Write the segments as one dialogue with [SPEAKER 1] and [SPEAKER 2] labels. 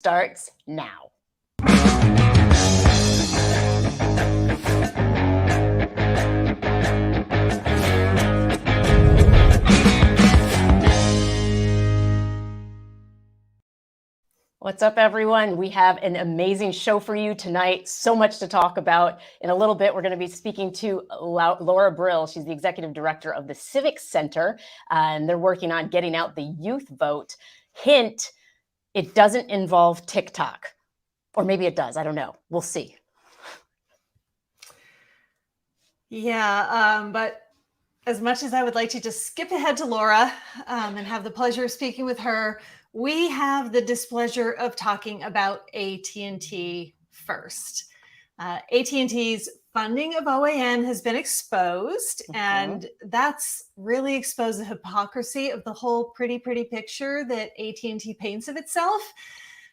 [SPEAKER 1] starts now. What's up, everyone? We have an amazing show for you tonight. So much to talk about. In a little bit, we're going to be speaking to Laura Brill. She's the executive director of the Civics Center, and they're working on getting out the youth vote. Hint, it doesn't involve TikTok. Or maybe it does. I don't know. We'll see.
[SPEAKER 2] Yeah, but as much as I would like to just skip ahead to Laura and have the pleasure of speaking with her, we have the displeasure of talking about AT&T first. AT&T's funding of OAN has been exposed, and that's really exposed the hypocrisy of the whole pretty picture that AT&T paints of itself.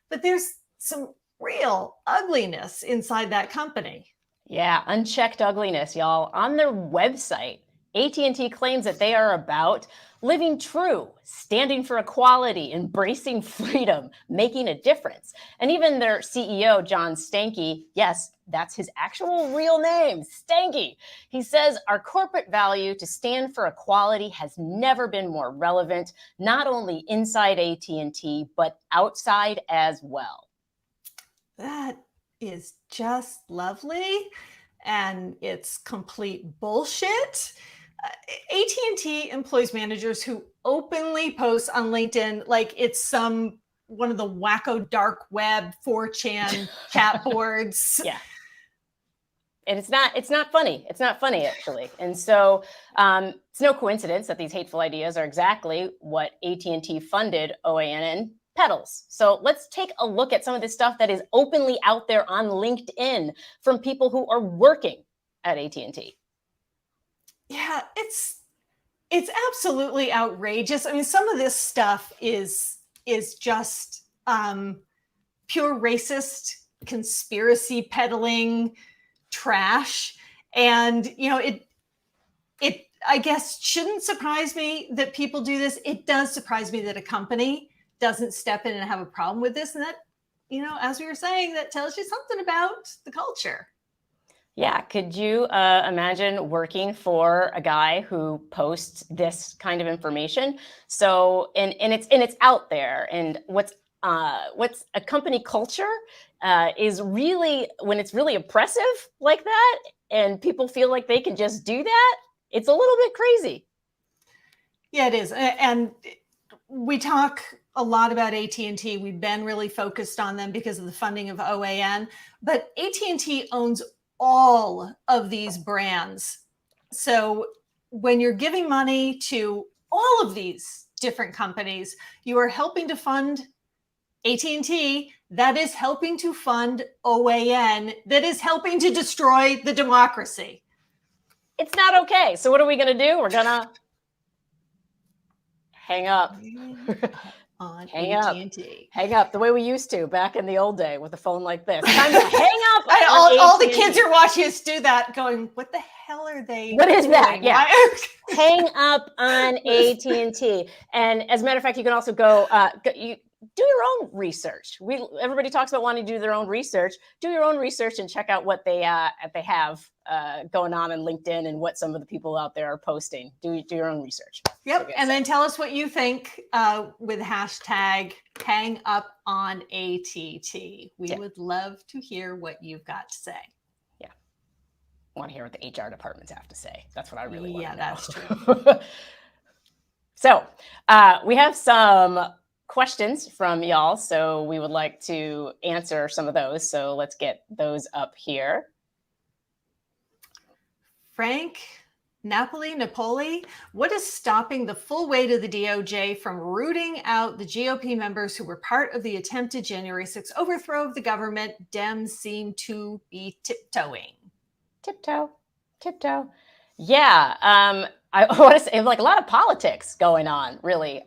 [SPEAKER 2] But there's some real ugliness inside that company.
[SPEAKER 1] Yeah, unchecked ugliness, y'all. On their website, AT&T claims that they are about living true, standing for equality, embracing freedom, making a difference. And even their CEO, John Stankey, yes, that's his actual real name, Stankey. He says our corporate value to stand for equality has never been more relevant, not only inside AT&T, but outside as well.
[SPEAKER 2] That is just lovely, and it's complete bullshit. AT&T employs managers who openly post on LinkedIn like it's one of the wacko dark web 4chan chat boards.
[SPEAKER 1] Yeah. And it's not funny. It's not funny, actually. And so it's no coincidence that these hateful ideas are exactly what AT&T funded OAN peddles. So let's take a look at some of this stuff that is openly out there on LinkedIn from people who are working at AT&T.
[SPEAKER 2] Yeah, it's absolutely outrageous. I mean, some of this stuff is just pure racist conspiracy peddling trash. And, you know, it I guess shouldn't surprise me that people do this. It does surprise me that a company doesn't step in and have a problem with this. And that, you know, as we were saying, that tells you something about the culture.
[SPEAKER 1] Yeah, could you imagine working for a guy who posts this kind of information? So, and it's out there. And what's a company culture is really, when it's really oppressive like that, and people feel like they can just do that, it's a little bit crazy.
[SPEAKER 2] Yeah, it is. And we talk a lot about AT&T. We've been really focused on them because of the funding of OAN, but AT&T owns all of these brands. So when you're giving money to all of these different companies, you are helping to fund AT&T, that is helping to fund OAN, that is helping to destroy the democracy.
[SPEAKER 1] It's not okay. So what are we going to do? We're going to hang up.
[SPEAKER 2] On
[SPEAKER 1] hang
[SPEAKER 2] AT&T.
[SPEAKER 1] Hang up the way we used to back in the old day with a phone like this. Time to hang up.
[SPEAKER 2] All the kids are watching us do that going, what the hell are they
[SPEAKER 1] What is
[SPEAKER 2] doing?
[SPEAKER 1] that? Yeah. Hang up on AT&T. And as a matter of fact, you can also go, you do your own research. Everybody talks about wanting to do their own research. Do your own research and check out what they have going on LinkedIn and what some of the people out there are posting. Do your own research.
[SPEAKER 2] Yep. And then tell us what you think with hashtag hang up on ATT. We would love to hear what you've got to say.
[SPEAKER 1] Yeah. I want to hear what the HR departments have to say. That's what I really want to know.
[SPEAKER 2] That's true.
[SPEAKER 1] So we have some questions from y'all. So we would like to answer some of those. So let's get those up here.
[SPEAKER 2] Frank Napoli, what is stopping the full weight of the DOJ from rooting out the GOP members who were part of the attempted January 6th overthrow of the government? Dems seem to be tiptoeing.
[SPEAKER 1] Tiptoe. Yeah. I want to say, like, a lot of politics going on, really.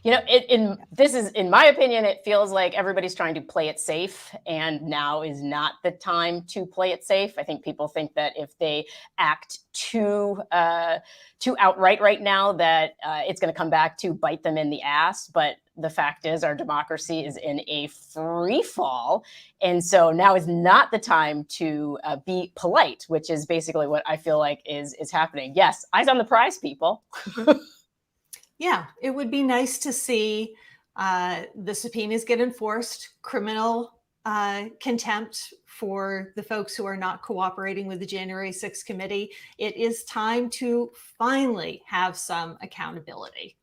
[SPEAKER 1] You know, in my opinion, it feels like everybody's trying to play it safe, and now is not the time to play it safe. I think people think that if they act too outright right now, that it's going to come back to bite them in the ass. But the fact is our democracy is in a free fall. And so now is not the time to be polite, which is basically what I feel like is happening. Yes, eyes on the prize, people.
[SPEAKER 2] Yeah, it would be nice to see the subpoenas get enforced, criminal contempt for the folks who are not cooperating with the January 6th committee. It is time to finally have some accountability.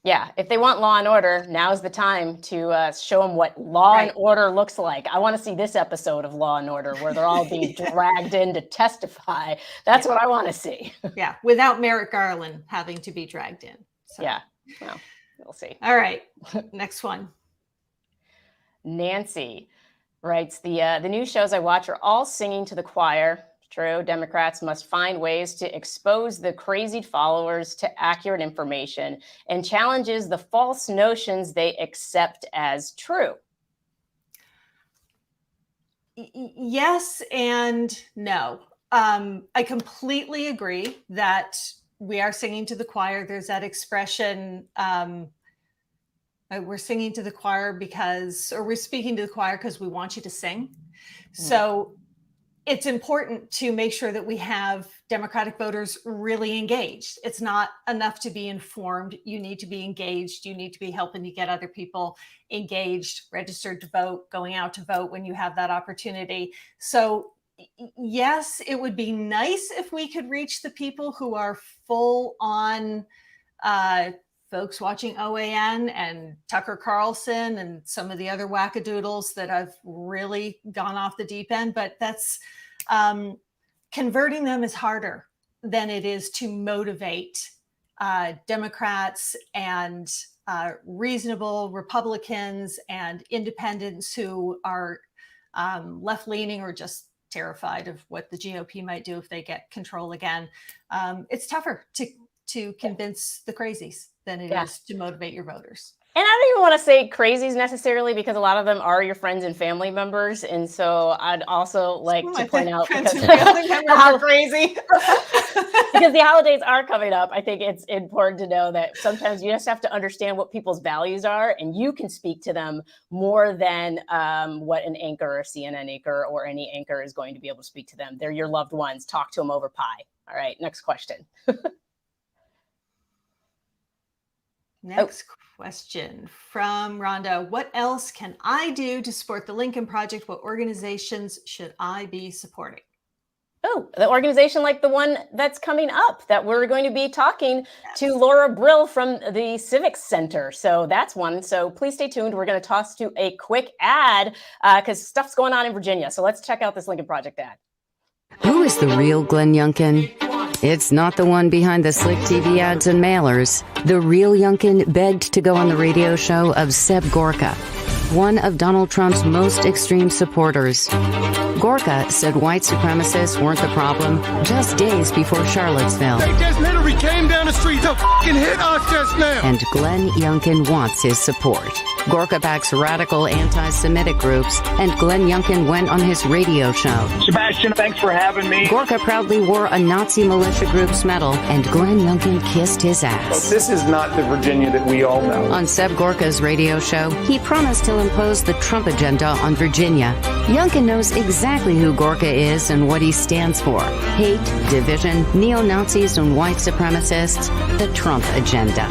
[SPEAKER 1] Yeah, if they want law and order, now's the time to show them what law and order looks like. I want to see this episode of Law and Order where they're all being dragged in to testify. That's what I want to see.
[SPEAKER 2] Yeah, without Merrick Garland having to be dragged in. So.
[SPEAKER 1] Yeah, well, we'll see.
[SPEAKER 2] All right, next one.
[SPEAKER 1] Nancy writes, the news shows I watch are all singing to the choir. True, Democrats must find ways to expose the crazy followers to accurate information and challenges the false notions they accept as true.
[SPEAKER 2] Yes and no. I completely agree that we are singing to the choir. There's that expression, we're singing to the choir because, or we're speaking to the choir because we want you to sing. So it's important to make sure that we have Democratic voters really engaged. It's not enough to be informed. You need to be engaged. You need to be helping to get other people engaged, registered to vote, going out to vote when you have that opportunity. So yes, it would be nice if we could reach the people who are full on folks watching OAN and Tucker Carlson and some of the other wackadoodles that have really gone off the deep end. But that's converting them is harder than it is to motivate Democrats and reasonable Republicans and independents who are left-leaning or just terrified of what the GOP might do if they get control again. It's tougher to convince the crazies than it is to motivate your voters.
[SPEAKER 1] And I don't even want to say crazies necessarily, because a lot of them are your friends and family members. And so I'd also like to point out
[SPEAKER 2] friends and family members are crazy.
[SPEAKER 1] Because the holidays are coming up, I think it's important to know that sometimes you just have to understand what people's values are, and you can speak to them more than what an anchor or CNN anchor or any anchor is going to be able to speak to them. They're your loved ones. Talk to them over pie. All right, next question.
[SPEAKER 2] Next question from Rhonda. What else can I do to support the Lincoln Project? What organizations should I be supporting?
[SPEAKER 1] Oh, the organization like the one that's coming up that we're going to be talking to Laura Brill from the Civics Center. So that's one. So please stay tuned. We're going to toss to a quick ad because stuff's going on in Virginia. So let's check out this Lincoln Project ad.
[SPEAKER 3] Who is the real Glenn Youngkin? It's not the one behind the slick TV ads and mailers. The real Youngkin begged to go on the radio show of Seb Gorka, one of Donald Trump's most extreme supporters. Gorka said white supremacists weren't the problem just days before Charlottesville.
[SPEAKER 4] They just literally came down the street to fucking hit us just now.
[SPEAKER 3] And Glenn Youngkin wants his support. Gorka backs radical anti-Semitic groups, and Glenn Youngkin went on his radio show.
[SPEAKER 5] Sebastian, thanks for having me.
[SPEAKER 3] Gorka proudly wore a Nazi militia group's medal, and Glenn Youngkin kissed his ass.
[SPEAKER 5] This is not the Virginia that we all know.
[SPEAKER 3] On Seb Gorka's radio show, he promised he'll impose the Trump agenda on Virginia. Youngkin knows exactly who Gorka is and what he stands for. Hate, division, neo-Nazis, and white supremacists. The Trump agenda.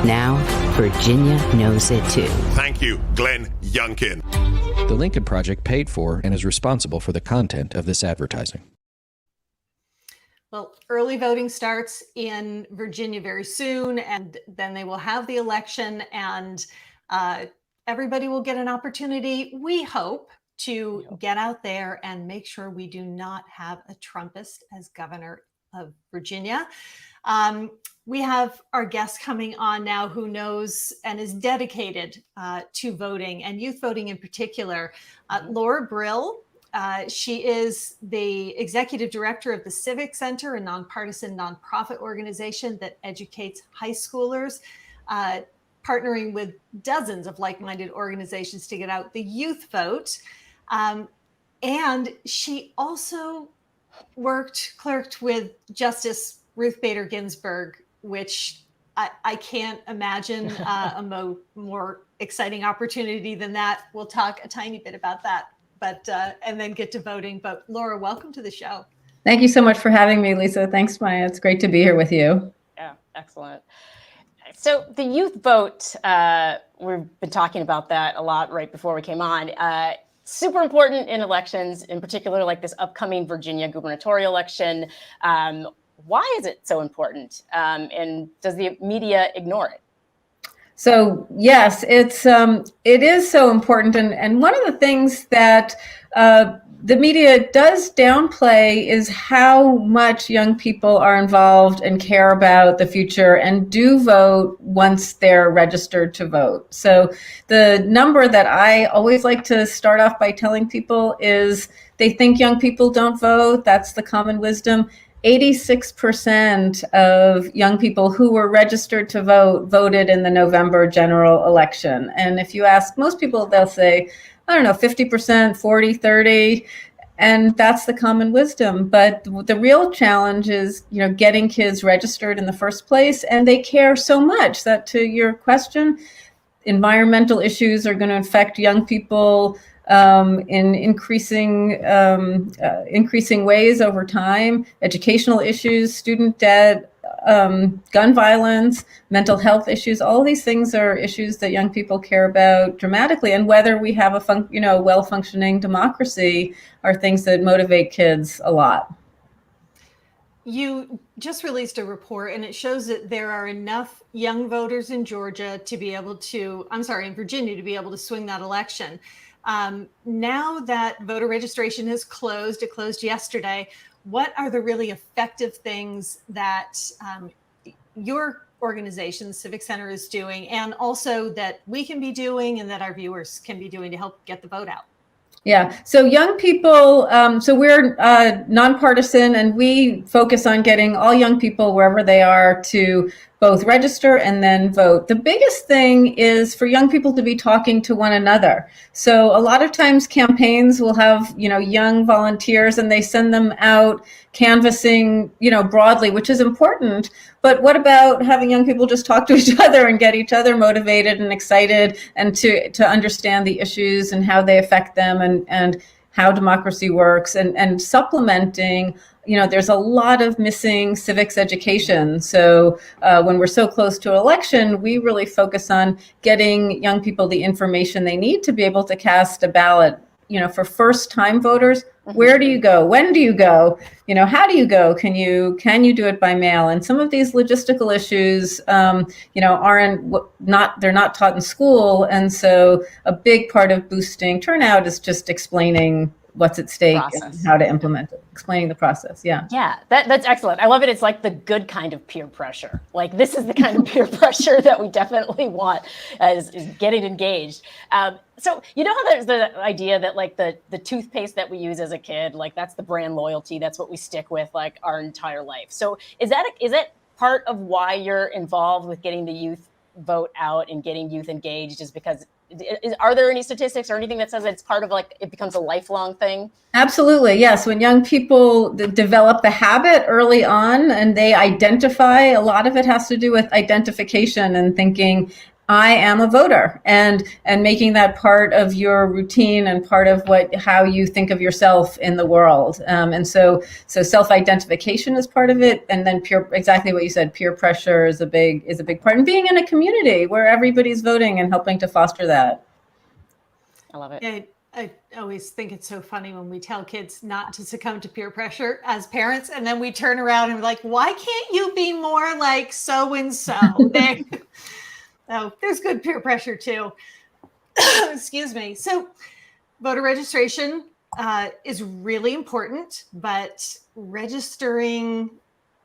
[SPEAKER 3] Now, Virginia knows it too.
[SPEAKER 6] Thank you, Glenn Youngkin.
[SPEAKER 7] The Lincoln Project paid for and is responsible for the content of this advertising.
[SPEAKER 2] Well, early voting starts in Virginia very soon, and then they will have the election, and everybody will get an opportunity, we hope, to get out there and make sure we do not have a Trumpist as governor of Virginia. We have our guest coming on now who knows and is dedicated to voting and youth voting in particular. Laura Brill, she is the executive director of the Civics Center, a nonpartisan nonprofit organization that educates high schoolers, partnering with dozens of like-minded organizations to get out the youth vote. And she also clerked with Justice Ruth Bader Ginsburg, which I can't imagine a more exciting opportunity than that. We'll talk a tiny bit about that, but and then get to voting. But Laura, welcome to the show.
[SPEAKER 8] Thank you so much for having me, Lisa. Thanks, Maya. It's great to be here with you.
[SPEAKER 1] Yeah, excellent. So the youth vote, we've been talking about that a lot right before we came on. Super important in elections, in particular, like this upcoming Virginia gubernatorial election. Why is it so important? And does the media ignore it?
[SPEAKER 8] So yes, it is so important, and one of the things that the media does downplay is how much young people are involved and care about the future and do vote once they're registered to vote. So the number that I always like to start off by telling people is they think young people don't vote. That's the common wisdom. 86% of young people who were registered to vote voted in the November general election. And if you ask most people, they'll say, I don't know, 50%, 40, 30. And that's the common wisdom. But the real challenge is, getting kids registered in the first place. And they care so much that, to your question, environmental issues are going to affect young people in increasing ways over time. Educational issues, student debt, gun violence, mental health issues, all these things are issues that young people care about dramatically. And whether we have a well-functioning democracy are things that motivate kids a lot.
[SPEAKER 2] You just released a report, and it shows that there are enough young voters in Virginia to be able to swing that election. Now that voter registration has closed, it closed yesterday. What are the really effective things that your organization, the Civic Center, is doing, and also that we can be doing and that our viewers can be doing to help get the vote out?
[SPEAKER 8] Yeah. So young people, so we're nonpartisan, and we focus on getting all young people wherever they are to both register and then vote. The biggest thing is for young people to be talking to one another. So a lot of times campaigns will have, young volunteers, and they send them out canvassing, broadly, which is important. But what about having young people just talk to each other and get each other motivated and excited, and to understand the issues and how they affect them, and how democracy works, and supplementing, there's a lot of missing civics education. So when we're so close to election, we really focus on getting young people the information they need to be able to cast a ballot. For first-time voters, where do you go? When do you go? How do you go? Can you do it by mail? And some of these logistical issues, they're not taught in school. And so a big part of boosting turnout is just explaining what's at stake and how to implement it, explaining the process. Yeah.
[SPEAKER 1] Yeah, that's excellent. I love it. It's like the good kind of peer pressure. Like, this is the kind of peer pressure that we definitely want, is getting engaged. So how there's the idea that like the toothpaste that we use as a kid, like that's the brand loyalty. That's what we stick with like our entire life. So is that part of why you're involved with getting the youth vote out and getting youth engaged, is because are there any statistics or anything that says it's part of like it becomes a lifelong thing?
[SPEAKER 8] Absolutely, yes. When young people develop the habit early on and they identify, a lot of it has to do with identification and thinking, I am a voter, and making that part of your routine and part of how you think of yourself in the world. And so self-identification is part of it, and then exactly what you said, peer pressure is a big part, and being in a community where everybody's voting and helping to foster that.
[SPEAKER 1] I love it.
[SPEAKER 2] Yeah, I always think it's so funny when we tell kids not to succumb to peer pressure as parents, and then we turn around and we're like, why can't you be more like so-and-so? Oh, there's good peer pressure too. Excuse me. So voter registration is really important, but registering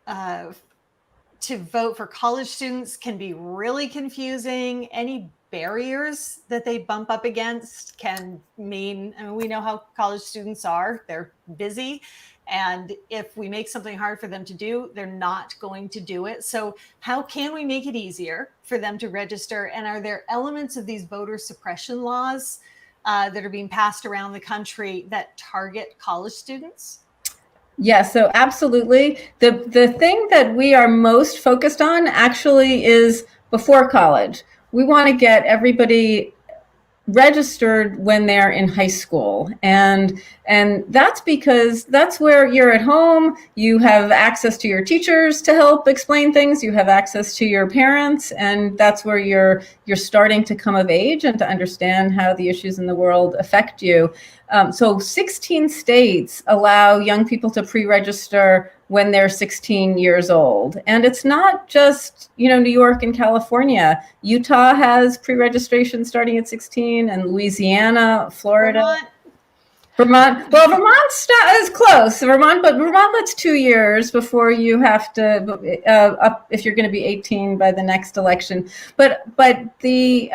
[SPEAKER 2] to vote for college students can be really confusing. Any barriers that they bump up against can mean, we know how college students are. They're busy. And if we make something hard for them to do, they're not going to do it. So how can we make it easier for them to register? And are there elements of these voter suppression laws that are being passed around the country that target college students?
[SPEAKER 8] Yeah, so absolutely. The thing that we are most focused on actually is before college. we want to get everybody registered when they're in high school, and that's because that's where you're at home. You have access to your teachers to help explain things. You have access to your parents, and that's where you're starting to come of age and to understand how the issues in the world affect you. So 16 states allow young people to pre-register when they're 16 years old. And it's not just, New York and California. Utah has pre-registration starting at 16, and Louisiana, Florida. Vermont. Well, Vermont is close. Vermont lets 2 years before you have to up if you're going to be 18 by the next election. But the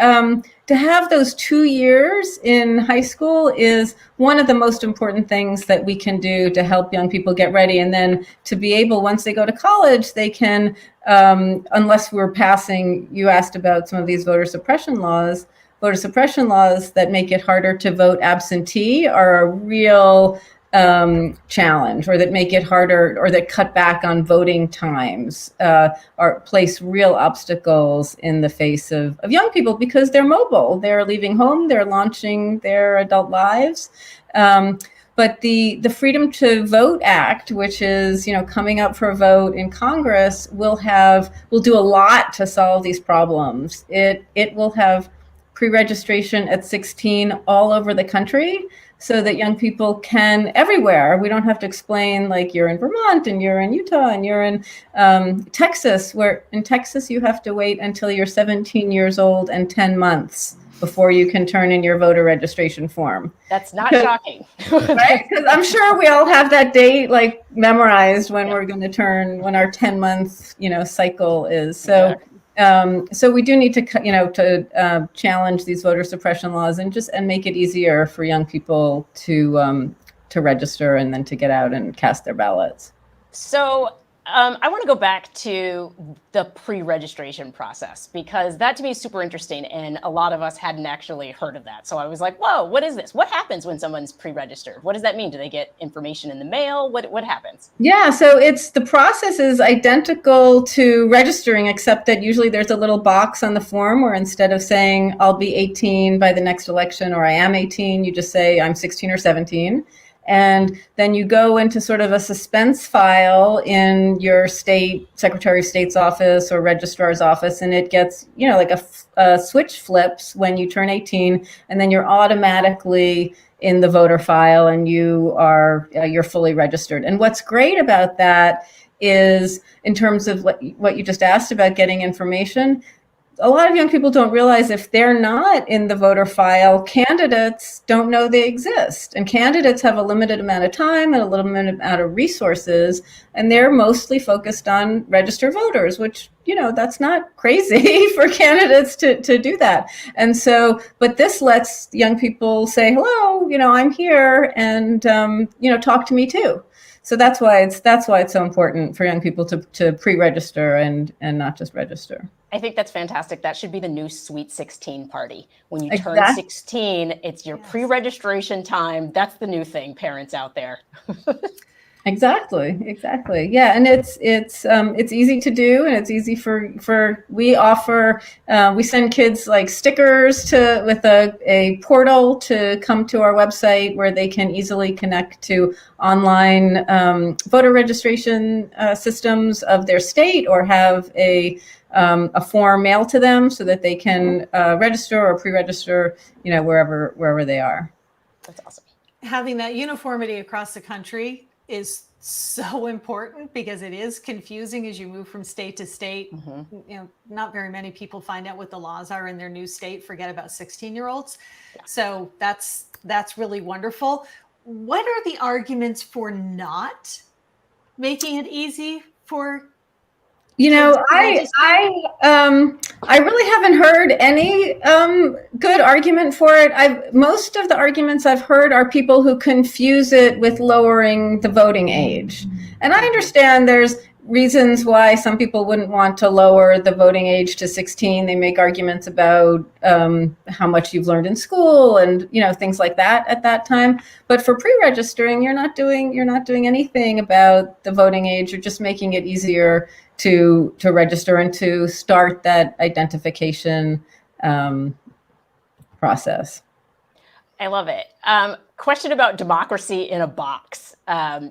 [SPEAKER 8] to have those 2 years in high school is one of the most important things that we can do to help young people get ready, and then to be able, once they go to college, they can, unless we're passing. You asked about some of these voter suppression laws that make it harder to vote absentee are a real challenge, or that make it harder, or that cut back on voting times, or place real obstacles in the face of young people because they're mobile. They're leaving home, they're launching their adult lives. But the Freedom to Vote Act, which is, coming up for a vote in Congress, will do a lot to solve these problems. It will have pre-registration at 16 all over the country, so that young people can, everywhere. We don't have to explain, like, you're in Vermont and you're in Utah and you're in Texas, where in Texas you have to wait until you're 17 years old and 10 months before you can turn in your voter registration form.
[SPEAKER 1] That's not shocking.
[SPEAKER 8] Right? Because I'm sure we all have that date like memorized when we're going to turn, when our 10-month cycle is. So so we do need to challenge these voter suppression laws and make it easier for young people to register and then to get out and cast their ballots.
[SPEAKER 1] So I want to go back to the pre-registration process, because that to me is super interesting, and a lot of us hadn't actually heard of that. So I was like, whoa, what is this? What happens when someone's pre-registered? What does that mean? Do they get information in the mail? What happens?
[SPEAKER 8] Yeah, so the process is identical to registering, except that usually there's a little box on the form where instead of saying I'll be 18 by the next election, or I am 18, you just say I'm 16 or 17. And then you go into sort of a suspense file in your state Secretary of State's office or registrar's office, and it gets, like a switch flips when you turn 18, and then you're automatically in the voter file, and you're fully registered. And what's great about that is, in terms of what you just asked about getting information, a lot of young people don't realize if they're not in the voter file, candidates don't know they exist. And candidates have a limited amount of time and a limited amount of resources, and they're mostly focused on registered voters, which, that's not crazy for candidates to do that. And so, but this lets young people say, hello, I'm here, and, talk to me too. So that's why it's so important for young people to pre-register and not just register.
[SPEAKER 1] I think that's fantastic. That should be the new Sweet 16 party. When you turn
[SPEAKER 8] Exactly.
[SPEAKER 1] 16, it's your pre-registration time. That's the new thing, parents out there.
[SPEAKER 8] Exactly. Yeah, and it's easy to do, and it's easy we send kids like stickers with a portal to come to our website where they can easily connect to online voter registration systems of their state, or have a form mailed to them so that they can register or pre-register, wherever they are.
[SPEAKER 1] That's awesome.
[SPEAKER 2] Having that uniformity across the country is so important, because it is confusing as you move from state to state. Mm-hmm. Not very many people find out what the laws are in their new state, forget about 16-year-olds. Yeah. So that's really wonderful. What are the arguments for not making it easy for
[SPEAKER 8] I really haven't heard any good argument for it. Most of the arguments I've heard are people who confuse it with lowering the voting age. And I understand there's reasons why some people wouldn't want to lower the voting age to 16. They make arguments about how much you've learned in school and things like that at that time. But for pre-registering, you're not doing anything about the voting age. You're just making it easier to register and to start that identification process.
[SPEAKER 1] I love it. Question about democracy in a box.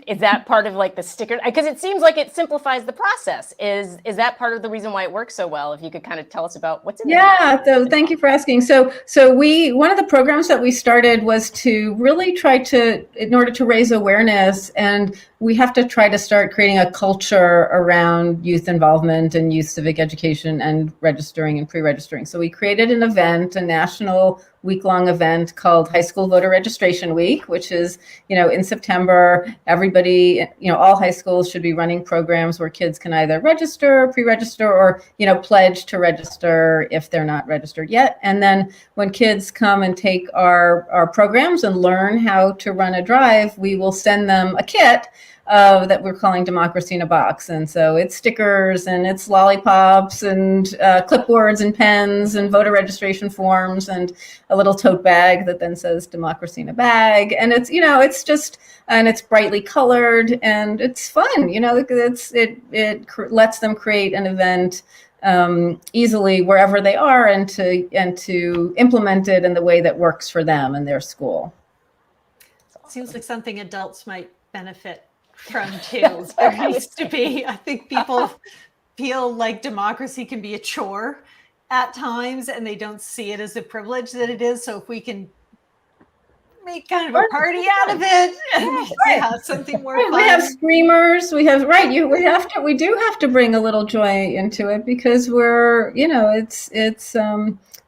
[SPEAKER 1] Is that part of like the sticker? Because it seems like it simplifies the process. Is that part of the reason why it works so well? If you could kind of tell us about what's in the
[SPEAKER 8] Yeah, so thank you for asking. So one of the programs that we started was to really try to, in order to raise awareness, and we have to try to start creating a culture around youth involvement and youth civic education and registering and pre-registering. So we created an event, a national week-long event called High School Voter Registration Week, which is, in September. Everybody, all high schools should be running programs where kids can either register, pre-register, or, pledge to register if they're not registered yet. And then when kids come and take our programs and learn how to run a drive, we will send them a kit that we're calling Democracy in a Box. And so it's stickers and it's lollipops and clipboards and pens and voter registration forms and a little tote bag that then says Democracy in a Bag. And it's, it's just, and it's brightly colored and it's fun. It lets them create an event easily wherever they are and to implement it in the way that works for them and their school.
[SPEAKER 2] Seems like something adults might benefit from too. There needs to be, I think people feel like democracy can be a chore at times and they don't see it as a privilege that it is. So if we can make kind of a party out of it and have something more fun.
[SPEAKER 8] We have screamers, we do have to bring a little joy into it because we're, it's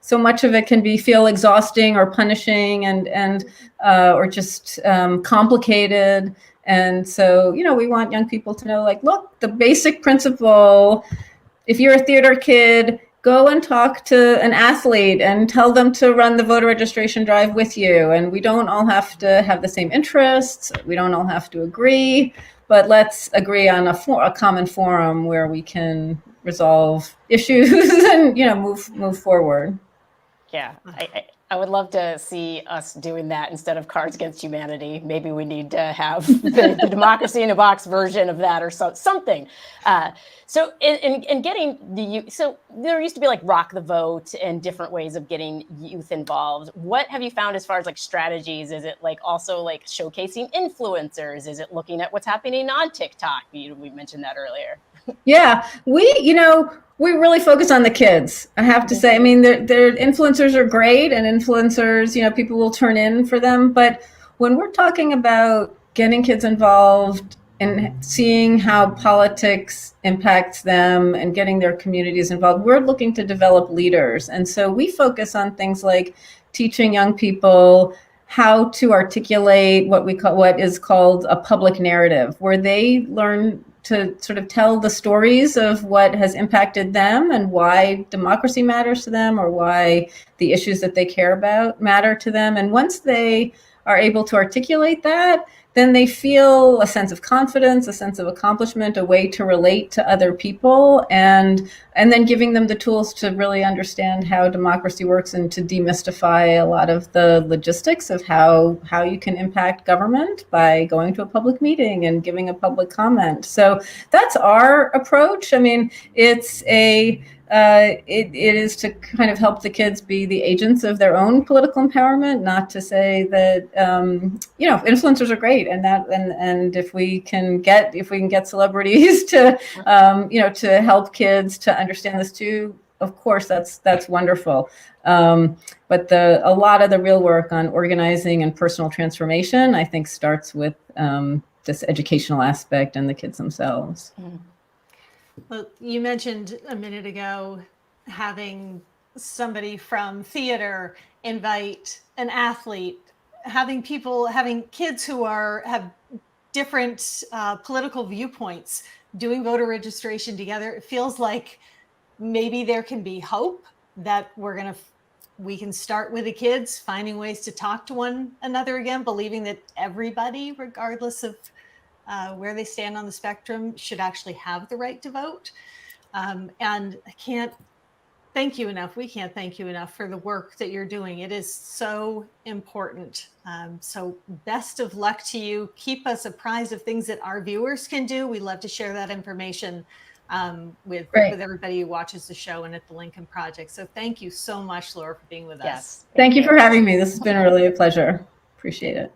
[SPEAKER 8] so much of it can feel exhausting or punishing and or just complicated. And so, we want young people to know, like, look, the basic principle, if you're a theater kid, go and talk to an athlete and tell them to run the voter registration drive with you. And we don't all have to have the same interests. We don't all have to agree, but let's agree on a common forum where we can resolve issues and, move forward.
[SPEAKER 1] Yeah, I would love to see us doing that instead of Cards Against Humanity. Maybe we need to have the Democracy in a Box version of that or something. So in getting so there used to be like Rock the Vote and different ways of getting youth involved. What have you found as far as like strategies? Is it like also like showcasing influencers? Is it looking at what's happening on TikTok? We mentioned that earlier.
[SPEAKER 8] Yeah, we really focus on the kids. I have to say, I mean, their influencers are great and influencers, people will turn in for them. But when we're talking about getting kids involved and seeing how politics impacts them and getting their communities involved, we're looking to develop leaders. And so we focus on things like teaching young people how to articulate what is called a public narrative, where they learn to sort of tell the stories of what has impacted them and why democracy matters to them or why the issues that they care about matter to them. And once they are able to articulate that, then they feel a sense of confidence, a sense of accomplishment, a way to relate to other people, and then giving them the tools to really understand how democracy works and to demystify a lot of the logistics of how you can impact government by going to a public meeting and giving a public comment. So that's our approach. I mean, it is to kind of help the kids be the agents of their own political empowerment, not to say that influencers are great and if we can get celebrities to to help kids to understand this too, of course that's wonderful. But a lot of the real work on organizing and personal transformation, I think, starts with this educational aspect and the kids themselves.
[SPEAKER 1] Mm.
[SPEAKER 2] Well, you mentioned a minute ago having somebody from theater invite an athlete, having kids who have different political viewpoints doing voter registration together. It feels like maybe there can be hope that we can start with the kids, finding ways to talk to one another again, believing that everybody, regardless of where they stand on the spectrum, should actually have the right to vote. And I can't thank you enough. We can't thank you enough for the work that you're doing. It is so important. So best of luck to you. Keep us apprised of things that our viewers can do. We love to share that information with
[SPEAKER 8] Great.
[SPEAKER 2] everybody who watches the show and at the Lincoln Project. So thank you so much, Laura, for being with us.
[SPEAKER 1] Yes.
[SPEAKER 8] Thank you for having me. This has been really a pleasure. Appreciate it.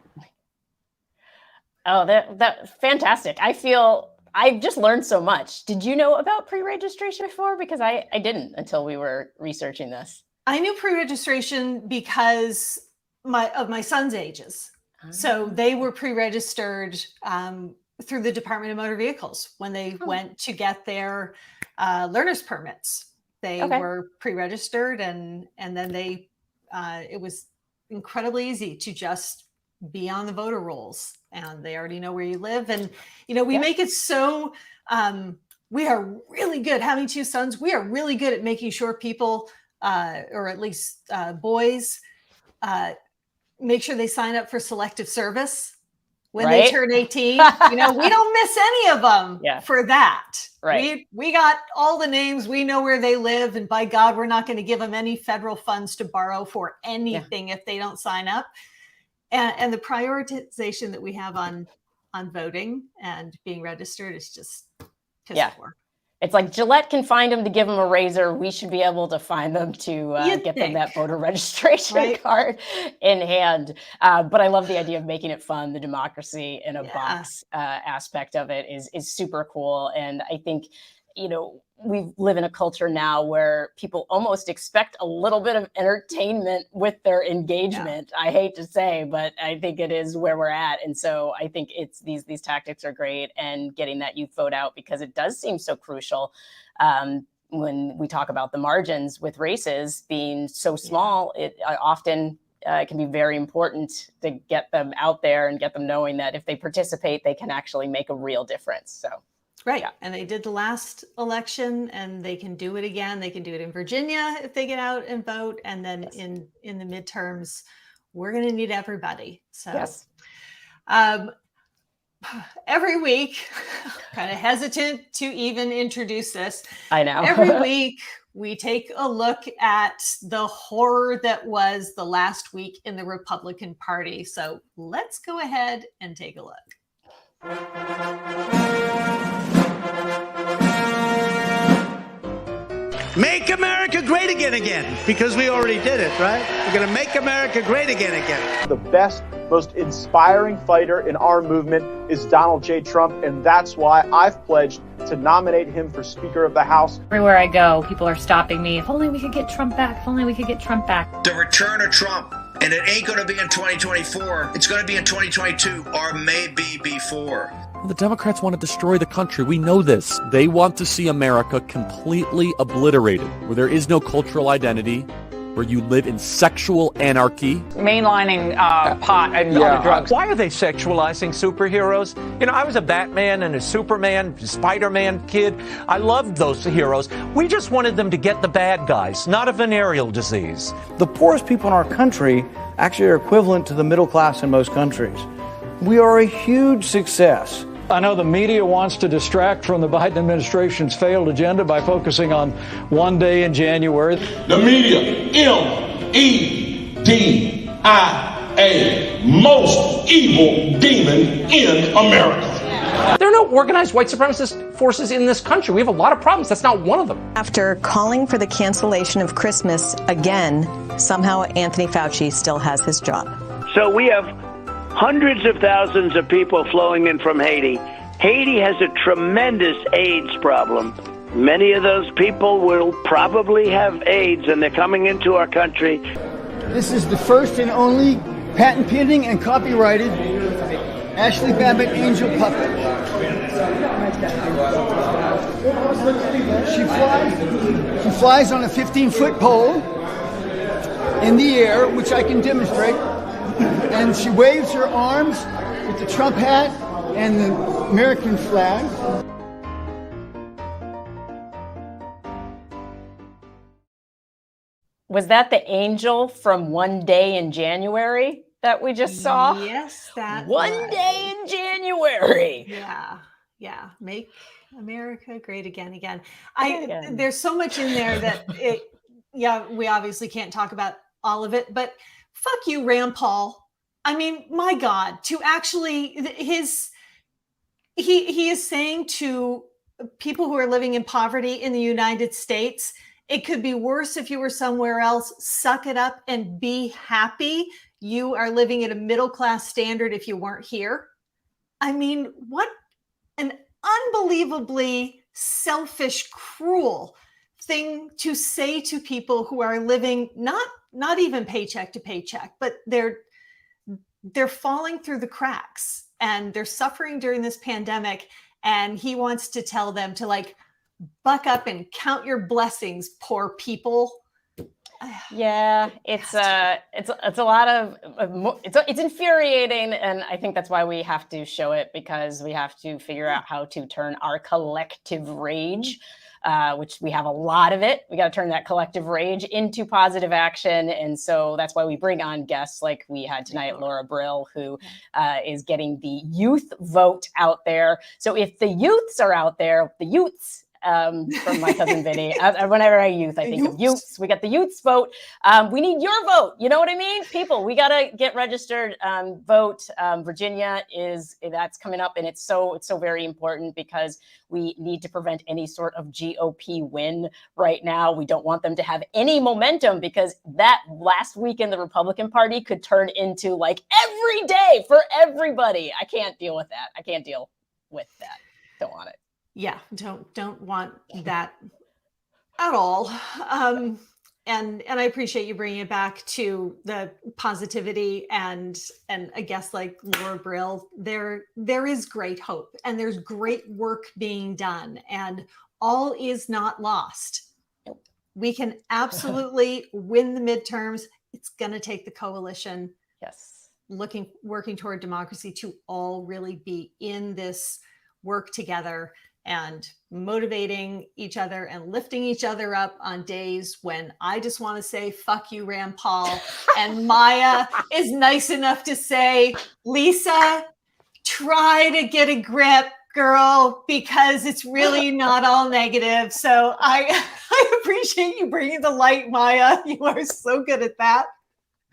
[SPEAKER 1] Oh, that fantastic. I feel I've just learned so much. Did you know about pre-registration before? Because I didn't until we were researching this.
[SPEAKER 2] I knew pre-registration because of my son's ages. So they were pre-registered through the Department of Motor Vehicles when they went to get their learner's permits. They were pre-registered, and then they it was incredibly easy to just be on the voter rolls, and they already know where you live. And we make it so we are really good, having two sons, we are really good at making sure people or at least boys make sure they sign up for selective service when they turn 18. We don't miss any of them for that.
[SPEAKER 1] Right.
[SPEAKER 2] We got all the names. We know where they live. And by God, we're not going to give them any federal funds to borrow for anything if they don't sign up. And the prioritization that we have on voting and being registered is just piss poor.
[SPEAKER 1] It's like Gillette can find them to give them a razor. We should be able to find them to get them that voter registration card in hand. But I love the idea of making it fun. The democracy in a box aspect of it is super cool. And I think, we live in a culture now where people almost expect a little bit of entertainment with their engagement. I hate to say, but I think it is where we're at. And so I think it's these tactics are great, and getting that youth vote out, because it does seem so crucial when we talk about the margins with races being so small. It often can be very important to get them out there and get them knowing that if they participate, they can actually make a real difference. So.
[SPEAKER 2] Right. Yeah. And they did the last election, and they can do it again. They can do it in Virginia if they get out and vote. And then in the midterms, we're going to need everybody. So every week, kind of hesitant to even introduce this.
[SPEAKER 1] I know.
[SPEAKER 2] Every week, we take a look at the horror that was the last week in the Republican Party. So let's go ahead and take a look.
[SPEAKER 9] Make America great again, because we already did it, right? We're going to make America great again.
[SPEAKER 5] The best, most inspiring fighter in our movement is Donald J. Trump, and that's why I've pledged to nominate him for Speaker of the House.
[SPEAKER 10] Everywhere I go, people are stopping me. If only we could get Trump back. If only we could get Trump back.
[SPEAKER 11] The return of Trump. And it ain't going to be in 2024. It's going to be in 2022, or maybe before.
[SPEAKER 12] The Democrats want to destroy the country. We know this. They want to see America completely obliterated, where there is no cultural identity, where you live in sexual anarchy.
[SPEAKER 13] Mainlining pot and other drugs. Why are they sexualizing superheroes? I was a Batman and a Superman, Spider-Man kid. I loved those heroes. We just wanted them to get the bad guys, not a venereal disease.
[SPEAKER 14] The poorest people in our country actually are equivalent to the middle class in most countries. We are a huge success.
[SPEAKER 15] I know the media wants to distract from the Biden administration's failed agenda by focusing on one day in January.
[SPEAKER 16] The media, M-E-D-I-A, most evil demon in America.
[SPEAKER 13] There are no organized white supremacist forces in this country. We have a lot of problems. That's not one of them.
[SPEAKER 17] After calling for the cancellation of Christmas again, somehow Anthony Fauci still has his job.
[SPEAKER 18] So we have hundreds of thousands of people flowing in from Haiti. Haiti has a tremendous AIDS problem. Many of those people will probably have AIDS, and they're coming into our country.
[SPEAKER 19] This is the first and only patent pending and copyrighted Ashley Babbitt angel puppet. She flies on a 15-foot pole in the air, which I can demonstrate. And she waves her arms with the Trump hat and the American flag.
[SPEAKER 1] Was that the angel from One Day in January that we just saw?
[SPEAKER 2] Yes, that
[SPEAKER 1] One Day in January.
[SPEAKER 2] Yeah. Make America great again. There's so much in there that we obviously can't talk about all of it, but fuck you, Rand Paul. I mean, my God, to actually he is saying to people who are living in poverty in the United States. It could be worse if you were somewhere else. Suck it up and be happy. You are living at a middle-class standard if you weren't here. I mean, what an unbelievably selfish, cruel thing to say to people who are living not even paycheck to paycheck, but they're falling through the cracks and they're suffering during this pandemic. And he wants to tell them to like buck up and count your blessings, poor people.
[SPEAKER 1] Yeah, it's a lot of it's infuriating, and I think that's why we have to show it, because we have to figure out how to turn our collective rage, which we have a lot of it. We got to turn that collective rage into positive action, and so that's why we bring on guests like we had tonight, Laura Brill, who is getting the youth vote out there. So if the youths are out there, the youths. From my cousin Vinny. Whenever I youth, I think of youths. We got the youths vote. We need your vote. You know what I mean? People, we got to get registered, vote. Virginia that's coming up, and it's so very important because we need to prevent any sort of GOP win right now. We don't want them to have any momentum, because that last week in the Republican Party could turn into like every day for everybody. I can't deal with that. Don't want it.
[SPEAKER 2] Yeah, don't want that at all. And I appreciate you bringing it back to the positivity and a guest like Laura Brill. There is great hope, and there's great work being done, and all is not lost. We can absolutely win the midterms. It's going to take the coalition.
[SPEAKER 1] Yes.
[SPEAKER 2] Working toward democracy to all really be in this work together and motivating each other and lifting each other up on days when I just want to say, fuck you, Rand Paul. And Maya is nice enough to say, Lisa, try to get a grip, girl, because it's really not all negative. So I appreciate you bringing the light, Maya. You are so good at that.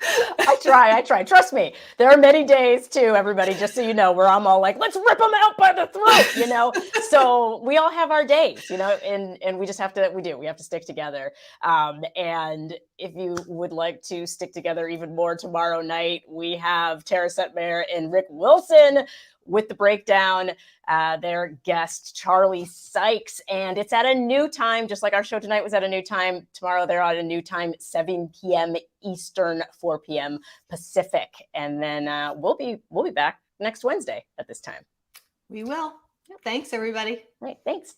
[SPEAKER 1] I try. Trust me. There are many days too, everybody, just so you know, where I'm all like, let's rip them out by the throat, you know? So we all have our days, you know, and we just have to, we have to stick together. And if you would like to stick together even more tomorrow night, we have Tara Setmayer and Rick Wilson with the breakdown, their guest, Charlie Sykes. And it's at a new time, just like our show tonight was at a new time. Tomorrow they're at a new time, 7 p.m. Eastern, 4 p.m. Pacific. And then we'll be back next Wednesday at this time.
[SPEAKER 2] We will. Thanks, everybody.
[SPEAKER 1] Right. Thanks.